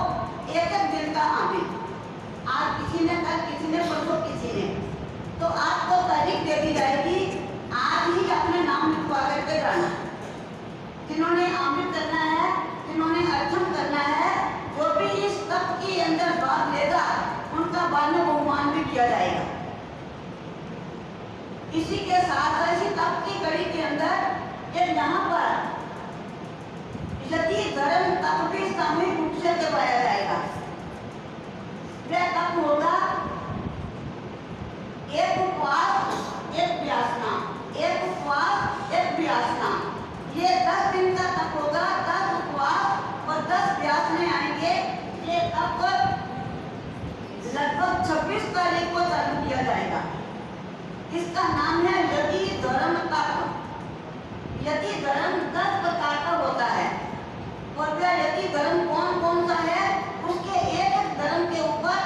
एक दिन का आमिर, आज किसी ने, कल किसी ने, परसों किसी ने, तो आपको तारीख दे दी जाएगी। आज ही अपने नाम लिखवा करके जाना। जिन्होंने आमिर करना है, जिन्होंने अर्चन करना है, जो भी इस तप के अंदर भाग लेगा उनका बाद में बहुमान भी किया जाएगा। इसी के साथ इसी तप की कड़ी के अंदर एक यहाँ पर यदि धर्म तप भी सामूहिक रूप से करवाया जाएगा। वह तप होगा एक उपवास, एक व्यासना, एक उपवास, एक व्यासना। ये 10 दिन का तप होगा। 10 उपवास और 10 व्यासने आएंगे। ये तप लगभग 26 तारीख को चालू किया जाएगा। इसका नाम है यति धर्म तप। यति धर्म 10 प्रकार का होता है और वह यति धर्म कौन कौन सा है उसके एक एक धर्म के ऊपर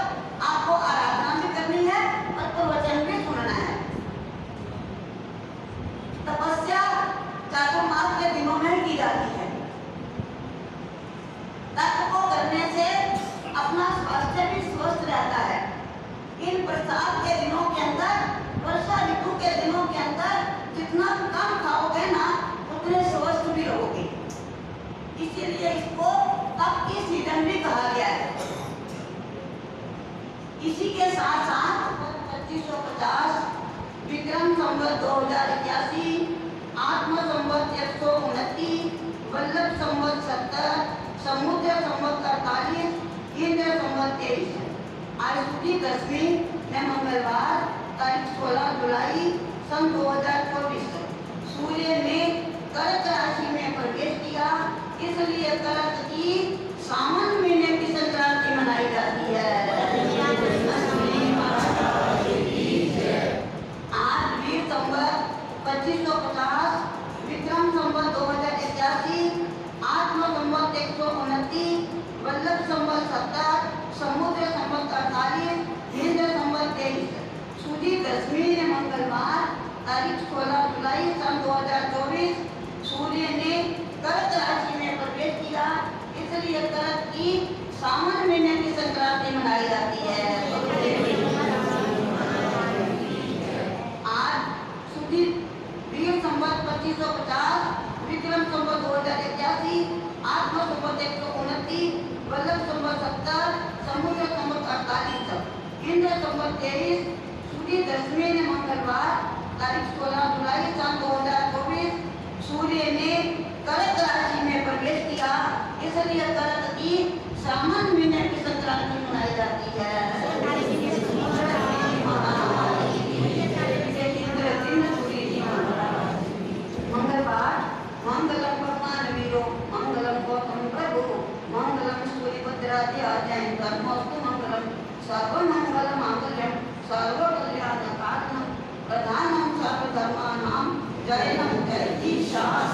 आपको आराधना भी करनी है और प्रवचन भी सुनना है। तपस्या चातुर्मास के दिनों में की जाती है। तप को करने से अपना स्वास्थ्य भी स्वस्थ रहता है। इन बरसात के दिनों के अंदर, वर्षा ऋतु के दिनों के अंदर जितना कम खाओगे ना उतने स्वस्थ भी रहोगे। इसीलिए इसको तप की सीजन भी कहा गया है। इसी के साथ साथ 2550 विक्रम संवत 2081, आत्म संवत 129, वल्लभ संवत 70, समुद्र संवत 48, इंद्र संवत 23 है। आज की 10वीं में मंगलवार तारीख 16 जुलाई सन 2024 सूर्य ने कर्क राशि में प्रवेश किया। इसलिए कर्क की सावन महीने की संक्रांति मनाई जाती है। आज वीर संवत 2550, विक्रम संवत 2081, तारीख 16 जुलाई सन 2024 सूर्य ने कर्क राशि में प्रवेश किया, इसलिए कर्क की सावन महीने की संक्रांति मनाई जाती है। आज सुधी वीर संवत 2550, विक्रम संवत 2081, आत्मा संवत 129, वल्लभ संवत 70, समुद्र संवत 48, इंद्र संवत 23, सूर्य दशमी ने मंगलवार तारीख 16 जुलाई सन 2024 सूर्य ने कर्क राशि में प्रवेश किया, इसलिए कर्क की सावन महीने की संक्रांति मनाई जाती है। मंगलवार मंगलम भगवान वीरो मंगलम गौतम प्रभु मंगलम सूर्यभद्रादि आद्याय धर्मोस्तु मंगलम सर्वमंगल मांगल्यम सर्वकल्याण कारणम प्रधानम सर्वधर्माणां जयनं जयति शाह।